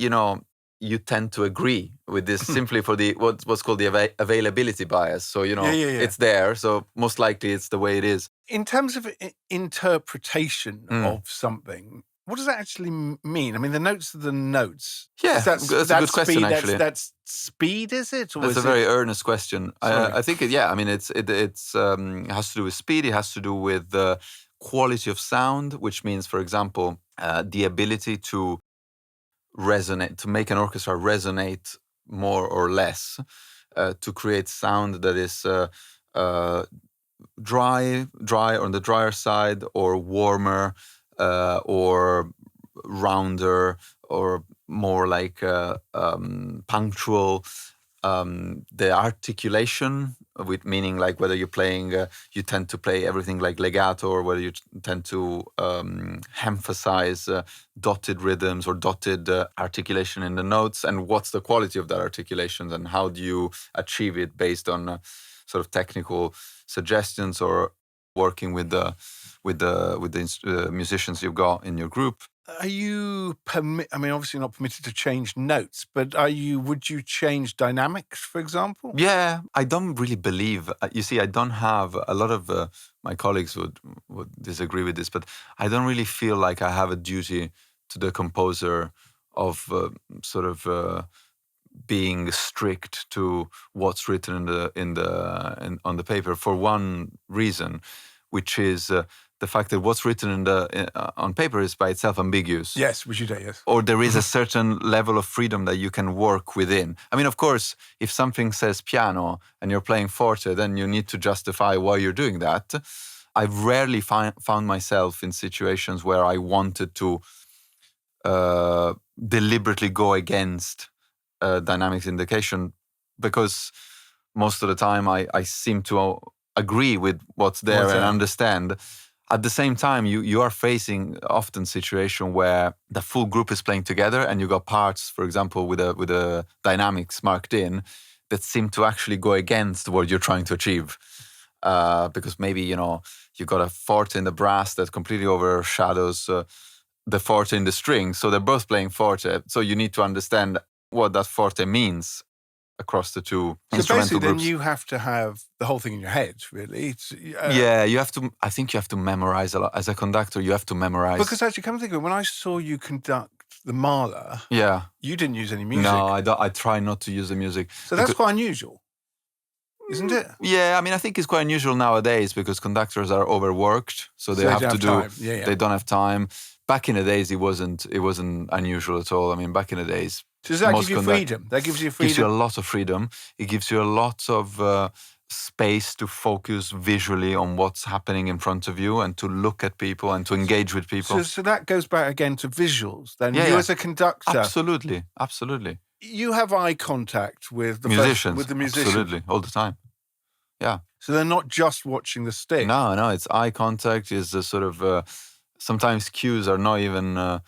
you tend to agree with this simply for the what's called the availability bias. So, it's there, so most likely it's the way it is. In terms of interpretation of something, what does that actually mean? I mean, the notes are the notes. Yeah, that's a good question, actually. That's speed, is it? That's a very earnest question. I think, I mean, it has to do with speed. It has to do with the quality of sound, which means, for example, the ability to resonate, to make an orchestra resonate more or less, to create sound that is dry on the drier side, or warmer, or rounder, or more like punctual. The articulation, with meaning like whether you're playing, you tend to play everything like legato, or whether you tend to emphasize dotted rhythms or dotted articulation in the notes, and what's the quality of that articulation, and how do you achieve it based on sort of technical suggestions or working with the musicians you've got in your group. Are you I mean, obviously not permitted to change notes, but would you change dynamics, for example? Yeah, I don't really believe, you see, I don't have, a lot of my colleagues would disagree with this, but I don't really feel like I have a duty to the composer of being strict to what's written on the paper, for one reason, which is the fact that what's written on paper is by itself ambiguous. Yes, which you do, yes. Or there is a certain level of freedom that you can work within. I mean, of course, if something says piano and you're playing forte, then you need to justify why you're doing that. I've rarely found myself in situations where I wanted to deliberately go against dynamics indication, because most of the time I seem to agree with what's there and understand. At the same time, you are facing often situation where the full group is playing together, and you got parts, for example, with a dynamics marked in, that seem to actually go against what you're trying to achieve. because maybe, you got a forte in the brass that completely overshadows the forte in the string. So they're both playing forte. So you need to understand what that forte means across the two So instrumental basically, then groups. you have to have the whole thing in your head, really. Yeah, I think you have to memorize a lot. As a conductor, you have to memorize. Because actually, come to think of it, when I saw you conduct the Mahler, Yeah. you didn't use any music. No, I don't. I try not to use the music. So that's quite unusual, isn't it? Yeah, I mean, I think it's quite unusual nowadays because conductors are overworked, so they have to do. Time. Yeah. They don't have time. Back in the days, it wasn't unusual at all. I mean, back in the days, So does that give you freedom? That gives you freedom. Gives you a lot of freedom. It gives you a lot of space to focus visually on what's happening in front of you and to look at people and to engage with people. So that goes back again to visuals. Then you as a conductor, absolutely. You have eye contact with the musicians, with the musicians, absolutely, all the time. Yeah. So they're not just watching the stick. No, it's eye contact. Is a sort of sometimes cues are not even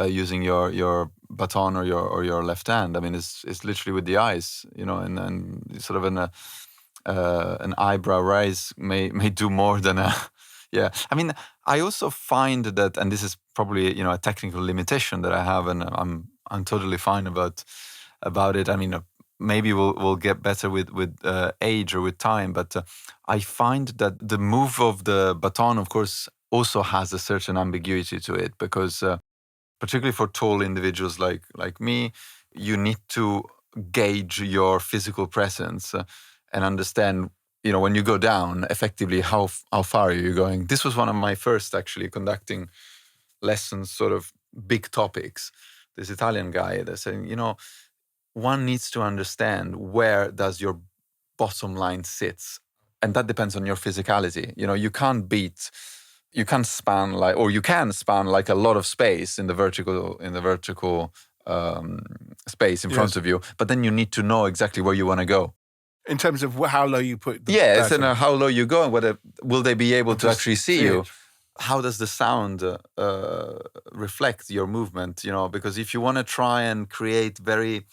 using your baton or your left hand. I mean, it's literally with the eyes, and sort of an eyebrow raise may do more than a. Yeah, I mean, I also find that, and this is probably a technical limitation that I have, and I'm totally fine about it. I mean, maybe we'll get better with age or with time, but I find that the move of the baton, of course, also has a certain ambiguity to it, because particularly for tall individuals like me, you need to gauge your physical presence and understand, when you go down, effectively how far are you going. This was one of my first actually conducting lessons, sort of big topics. This Italian guy that's saying, one needs to understand where does your bottom line sits, and that depends on your physicality. You can't span you can span like a lot of space in the vertical space in front of you, but then you need to know exactly where you want to go. In terms of how low you put the it's how low you go, and whether will they be able to actually see you. How does the sound reflect your movement? Because if you want to try and create very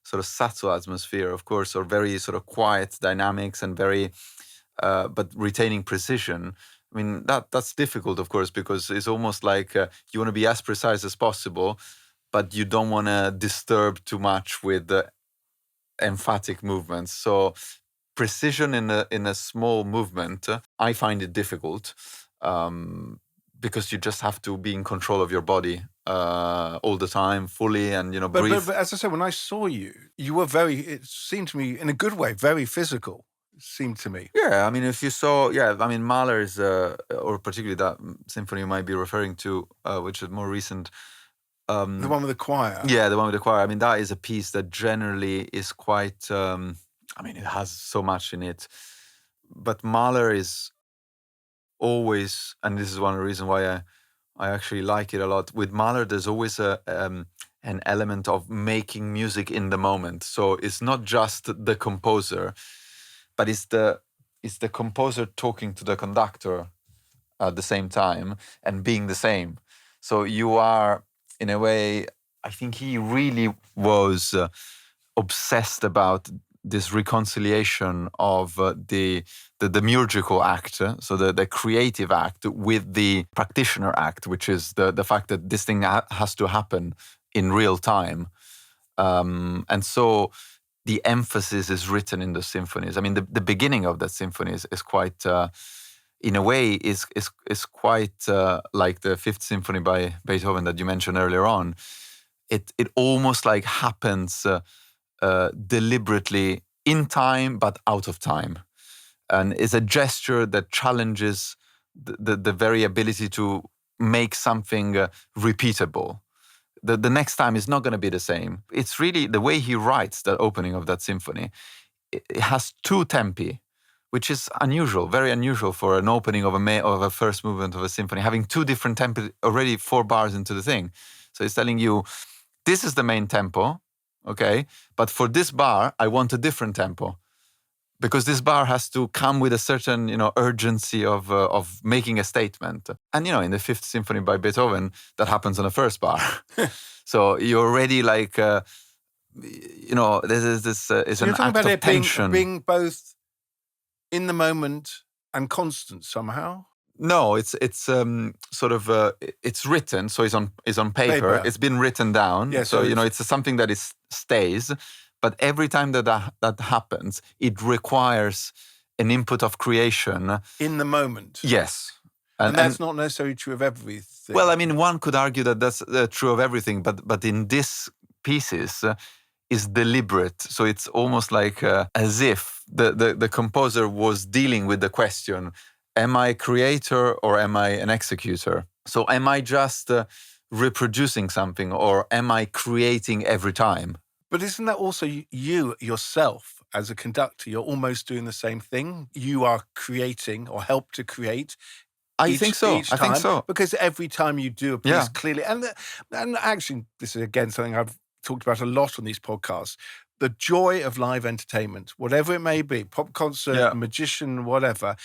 sort of subtle atmosphere, of course, or very sort of quiet dynamics and very, but retaining precision. I mean, that's difficult, of course, because it's almost like you want to be as precise as possible, but you don't want to disturb too much with the emphatic movements. So precision in a small movement, I find it difficult. Because you just have to be in control of your body all the time, fully, and breathe. But as I said, when I saw you, you were it seemed to me, in a good way, very physical. It seemed to me. Yeah, I mean, if you saw, Mahler is, or particularly that symphony you might be referring to, which is more recent. The one with the choir. Yeah, the one with the choir. I mean, that is a piece that generally is quite. It has so much in it, but Mahler is always, and this is one of the reasons why I actually like it a lot. With Mahler, there's always an element of making music in the moment. So it's not just the composer, but it's the composer talking to the conductor at the same time and being the same. So you are, in a way, I think he really was obsessed about this reconciliation of the demiurgical act, so the creative act, with the practitioner act, which is the fact that this thing has to happen in real time. And so the emphasis is written in the symphonies. I mean, the beginning of that symphony is quite, in a way, is quite like the Fifth Symphony by Beethoven that you mentioned earlier on. It almost like happens deliberately in time, but out of time, and is a gesture that challenges the very ability to make something repeatable. The next time is not going to be the same. It's really the way he writes the opening of that symphony. It has two tempi, which is unusual, very unusual for an opening of a first movement of a symphony, having two different tempi already 4 bars into the thing. So it's telling you, this is the main tempo, okay? But for this bar, I want a different tempo, because this bar has to come with a certain, urgency of making a statement. And, in the Fifth Symphony by Beethoven, that happens on the first bar. So you're already like, there's this, it's so an act of tension. Being both in the moment and constant somehow. No, it's sort of it's written, so it's on paper. It's been written down, Yeah, so it's something that stays. But every time that happens, it requires an input of creation in the moment. Yes, and that's not necessarily true of everything. Well, I mean, one could argue that that's true of everything, but in this pieces is deliberate. So it's almost like as if the composer was dealing with the question: am I a creator or am I an executor? So am I just reproducing something or am I creating every time? But isn't that also you yourself as a conductor? You're almost doing the same thing. You are creating or help to create. I think so. Because every time you do a piece clearly, and actually this is again something I've talked about a lot on these podcasts, the joy of live entertainment, whatever it may be, pop concert, magician, whatever,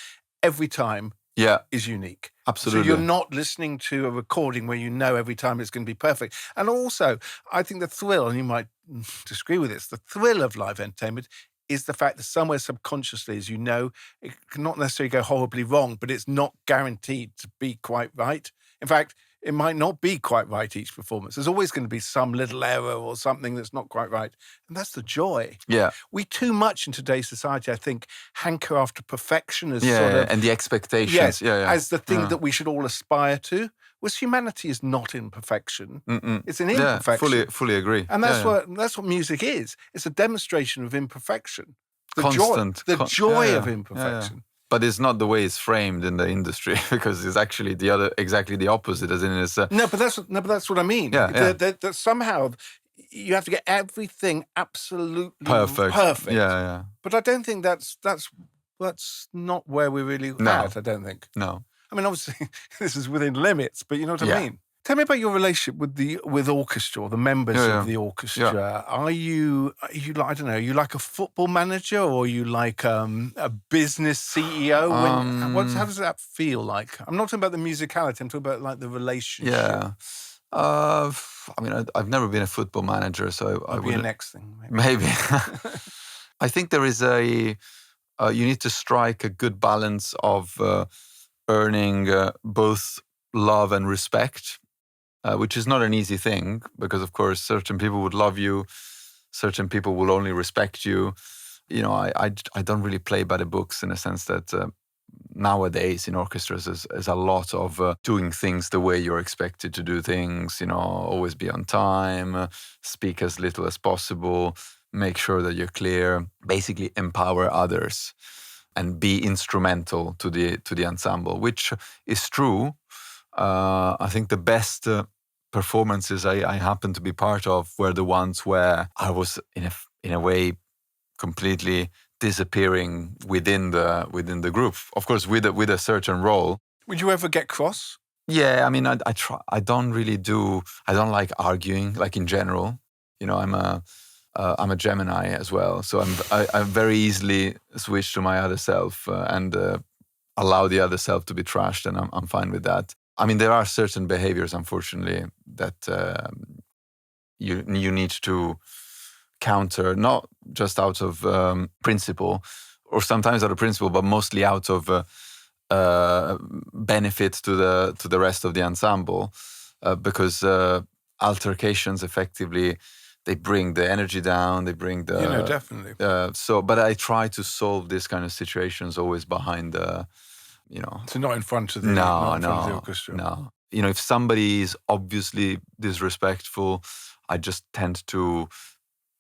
every time is unique. Absolutely. So you're not listening to a recording where you know every time it's going to be perfect. And also, I think the thrill, and you might disagree with this, the thrill of live entertainment is the fact that somewhere subconsciously, as you know, it cannot necessarily go horribly wrong, but it's not guaranteed to be quite right. In fact, it might not be quite right each performance. There's always going to be some little error or something that's not quite right. And that's the joy. Yeah. We too much in today's society, I think, hanker after perfection as and the expectations. As the thing that we should all aspire to. Whereas humanity is not in perfection. It's an imperfection. Yeah, fully agree. And that's what music is. It's a demonstration of imperfection. The joy of imperfection. Yeah. But it's not the way it's framed in the industry, because it's actually exactly the opposite. As in, it's no, but that's what I mean. That somehow you have to get everything absolutely perfect. Yeah. But I don't think that's not where we really at. I don't think. No. I mean, obviously, this is within limits, but you know what I mean. Tell me about your relationship with orchestra, or the members of the orchestra. Yeah. Are you like, I don't know, are you like a football manager, or are you like a business CEO? How does that feel like? I'm not talking about the musicality. I'm talking about like the relationship. Yeah. I mean, I've never been a football manager, so I would be a next thing. Maybe. I think there is you need to strike a good balance of earning both love and respect. Which is not an easy thing, because of course certain people would love you, certain people will only respect you. I don't really play by the books, in a sense that nowadays in orchestras there's a lot of doing things the way you're expected to do things. Always be on time, speak as little as possible, make sure that you're clear, basically empower others and be instrumental to the ensemble, which is true. I think the best performances I happen to be part of were the ones where I was in a way completely disappearing within the group. Of course, with a certain role. Would you ever get cross? Yeah, I mean, I try. I don't like arguing, like in general. I'm a Gemini as well, so I very easily switch to my other self and allow the other self to be trashed, and I'm fine with that. I mean, there are certain behaviors, unfortunately, that you need to counter, not just out of principle, or sometimes out of principle, but mostly out of benefit to the rest of the ensemble, because altercations effectively, they bring the energy down, they bring the... definitely. But I try to solve these kind of situations always behind the... So not in front of the orchestra. No. If somebody is obviously disrespectful, I just tend to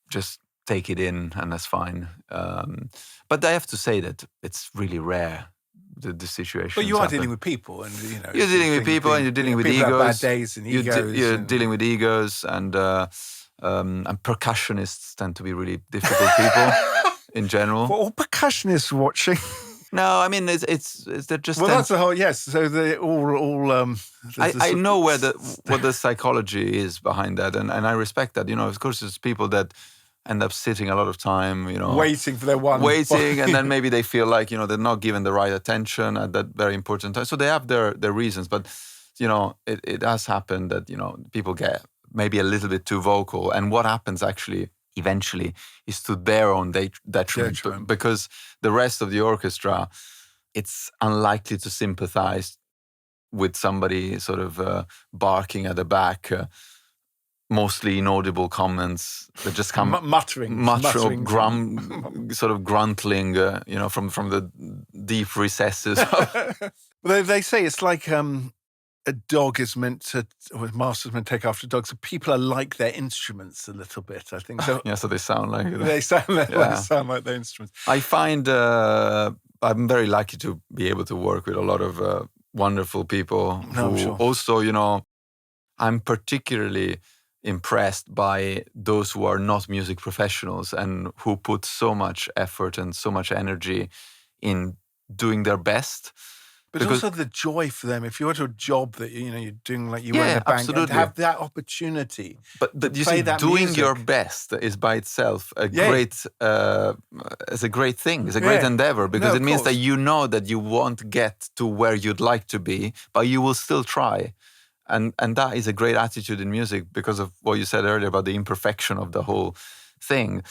just take it in, and that's fine. But I have to say that it's really rare, the situation. But you are dealing with people, and you're dealing with people, and you're dealing with egos. Have bad days and egos. You're dealing with egos, and percussionists tend to be really difficult people in general. For all percussionists watching. No, I mean it's they're just. Well, that's the whole So they all. I know what the psychology is behind that, and I respect that. Of course, it's people that end up sitting a lot of time, waiting for their one. Waiting, and then maybe they feel like they're not given the right attention at that very important time. So they have their reasons, but it has happened that people get maybe a little bit too vocal, and what happens actually eventually is to their own detriment, because the rest of the orchestra it's unlikely to sympathize with somebody sort of barking at the back, mostly inaudible comments that just come muttering, sort of gruntling, from the deep recesses. They say it's like a dog is meant to, or a master's meant to take after dogs. So people are like their instruments a little bit, I think. So yeah, so they sound like it. They sound like their instruments. I find I'm very lucky to be able to work with a lot of wonderful people who sure. also, I'm particularly impressed by those who are not music professionals and who put so much effort and so much energy in doing their best. But also the joy for them. If you're at a job that you're doing, like you were in a bank, absolutely. and to have that opportunity. But you see, doing your best is by itself a great thing. It's a great endeavor, because it means that you know that you won't get to where you'd like to be, but you will still try. And that is a great attitude in music, because of what you said earlier about the imperfection of the whole thing.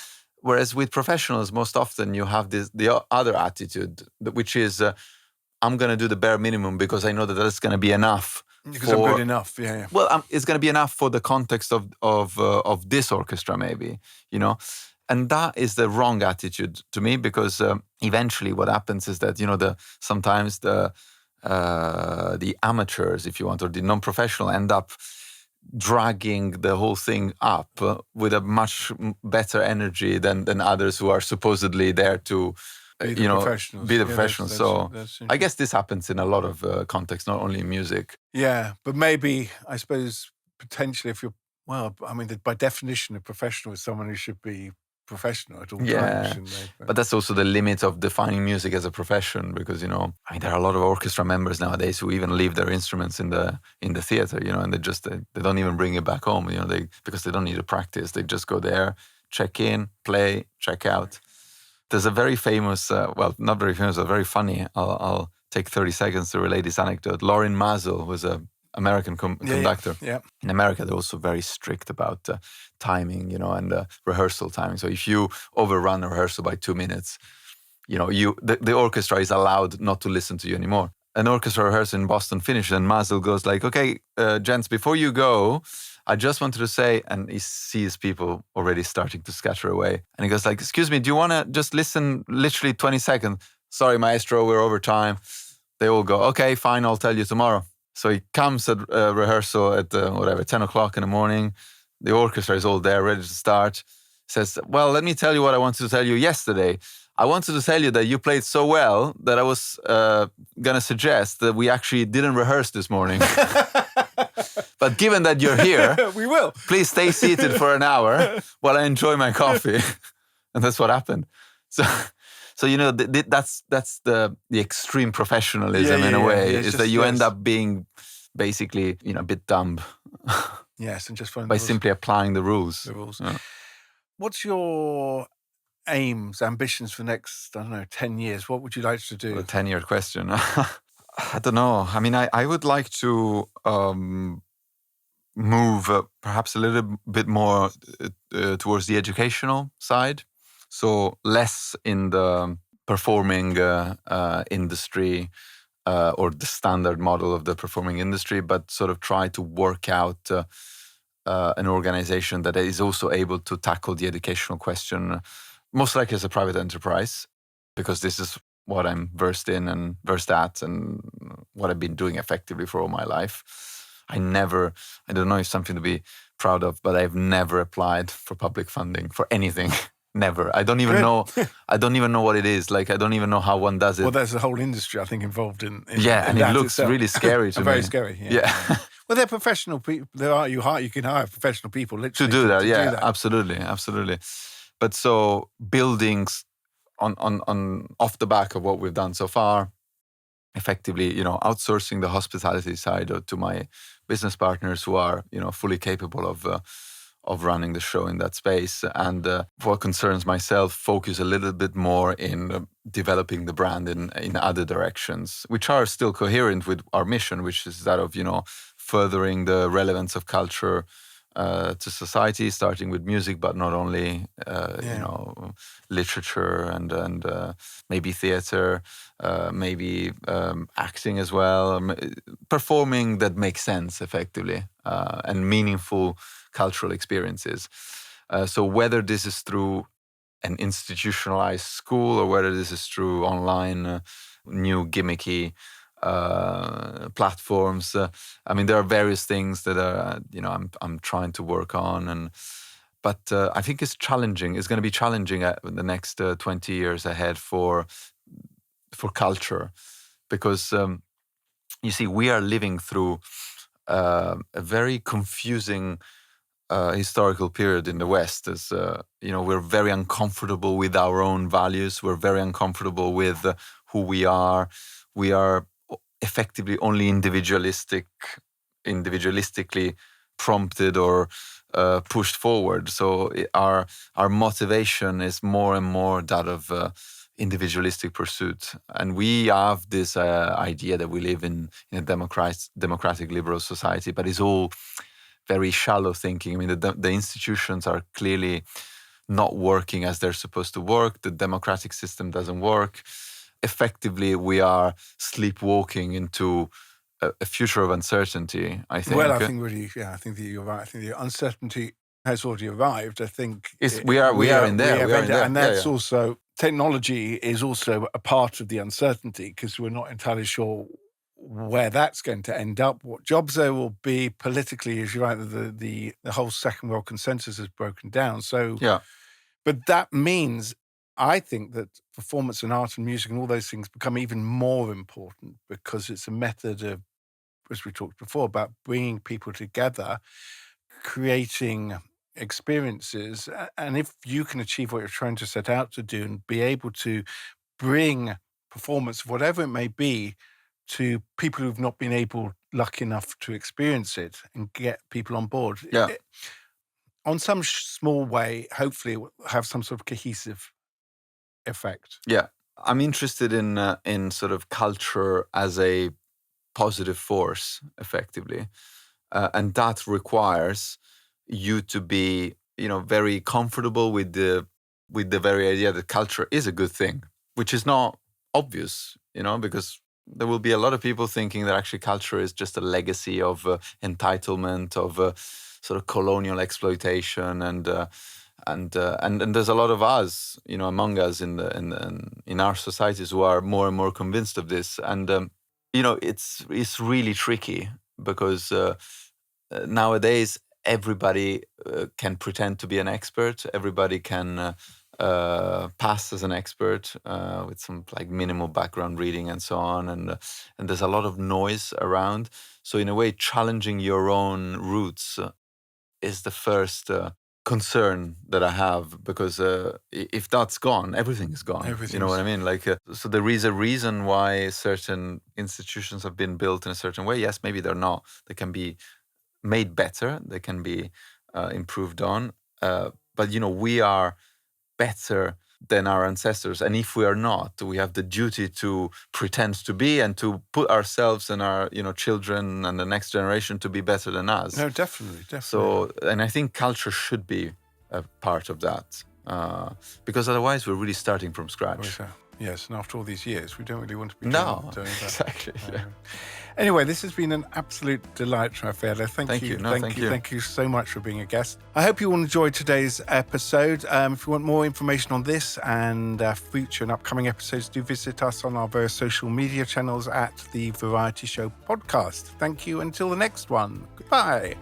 Whereas with professionals, most often you have the other attitude, which is I'm going to do the bare minimum because I know that that's going to be enough. Because I'm good enough, yeah. Well, it's going to be enough for the context of this orchestra, maybe, And that is the wrong attitude to me, because eventually what happens is that, sometimes the amateurs, if you want, or the non-professional end up dragging the whole thing up with a much better energy than others who are supposedly there to be the professionals. That's I guess this happens in a lot of contexts, not only in music. Yeah, but maybe, I suppose, potentially if you're, by definition, a professional is someone who should be professional at all times. But that's also the limit of defining music as a profession, because, there are a lot of orchestra members nowadays who even leave their instruments in the theater, and they don't even bring it back home, because they don't need to practice. They just go there, check in, play, check out. There's a very famous, not very famous, but very funny. I'll take 30 seconds to relay this anecdote. Lorin Maazel was an American conductor. Yeah. In America, they're also very strict about timing, and rehearsal timing. So if you overrun a rehearsal by 2 minutes, the orchestra is allowed not to listen to you anymore. An orchestra rehearsal in Boston finished, and Maazel goes like, "Okay, gents, before you go, I just wanted to say," and he sees people already starting to scatter away. And he goes like, "Excuse me, do you want to just listen literally 20 seconds? Sorry, maestro, we're over time." They all go, "Okay, fine, I'll tell you tomorrow." So he comes at rehearsal at 10 o'clock in the morning. The orchestra is all there, ready to start. Says, "Well, let me tell you what I wanted to tell you yesterday. I wanted to tell you that you played so well that I was going to suggest that we actually didn't rehearse this morning. But given that you're here, we will. Please stay seated for an hour while I enjoy my coffee." And that's what happened. So that's the extreme professionalism in a way, is that you end up being basically a bit dumb. Yes, and just by simply applying the rules. Yeah. What's your aims, ambitions for the next, 10 years? What would you like to do? A 10-year question. I don't know. I mean, I would like to move perhaps a little bit more towards the educational side. So less in the performing industry or the standard model of the performing industry, but sort of try to work out an organization that is also able to tackle the educational question, most likely as a private enterprise, because this is what I'm versed in and versed at, and what I've been doing effectively for all my life. I don't know if something to be proud of, but I've never applied for public funding for anything. Never. I don't even know. I don't even know what it is. Like, I don't even know how one does it. Well, there's a whole industry, I think, involved in and it looks really scary to me. Very scary. Yeah. Well, they're professional people. You can hire professional people literally to do that. Do that. Absolutely. But so buildings on off the back of what we've done so far, effectively, outsourcing the hospitality side to my business partners who are, fully capable of running the show in that space. And what concerns myself, focus a little bit more in developing the brand in other directions, which are still coherent with our mission, which is that of, furthering the relevance of culture to society, starting with music, but not only, literature and maybe theater, maybe acting as well, performing that makes sense effectively, and meaningful cultural experiences. So whether this is through an institutionalized school or whether this is through online new gimmicky platforms. I mean, there are various things that are, I'm trying to work on, but I think it's challenging. It's going to be challenging in the next 20 years ahead for culture, because you see, we are living through a very confusing historical period in the West. As we're very uncomfortable with our own values. We're very uncomfortable with who we are. We are effectively only individualistically prompted or pushed forward. So our motivation is more and more that of individualistic pursuit. And we have this idea that we live in a democratic liberal society, but it's all very shallow thinking. I mean, the institutions are clearly not working as they're supposed to work. The democratic system doesn't work. Effectively, we are sleepwalking into a future of uncertainty, I think. Well, I think that you're right. I think the uncertainty has already arrived. I think we are in there. And that's also, technology is also a part of the uncertainty, because we're not entirely sure where that's going to end up, what jobs there will be politically. As you're right, the whole Second World Consensus has broken down. So, but that means, I think, that performance and art and music and all those things become even more important, because it's a method of, as we talked before, about bringing people together, creating experiences. And if you can achieve what you're trying to set out to do and be able to bring performance, whatever it may be, to people who've not been lucky enough to experience it, and get people on board. On some small way, hopefully it will have some sort of cohesive effect. Yeah. I'm interested in sort of culture as a positive force, effectively. And that requires you to be, very comfortable with the very idea that culture is a good thing, which is not obvious, because there will be a lot of people thinking that actually culture is just a legacy of entitlement, of sort of colonial exploitation, and there's a lot of us, among us in our societies who are more and more convinced of this, and it's really tricky, because nowadays everybody can pretend to be an expert. Everybody can pass as an expert with some minimal background reading and so on, and there's a lot of noise around. So in a way, challenging your own roots is the first concern that I have, because if that's gone, everything is gone. You know what I mean? So there is a reason why certain institutions have been built in a certain way. Yes, maybe they're not. They can be made better. They can be improved on. But we are better than our ancestors, and if we are not, we have the duty to pretend to be, and to put ourselves and our children and the next generation to be better than us. No, definitely. So, and I think culture should be a part of that, because otherwise we're really starting from scratch. Yes, and after all these years, we don't really want to be doing that. Exactly. Anyway, this has been an absolute delight, Raffaello. Thank you. Thank you so much for being a guest. I hope you all enjoyed today's episode. If you want more information on this and future and upcoming episodes, do visit us on our various social media channels at the Variety Show Podcast. Thank you. Until the next one. Goodbye.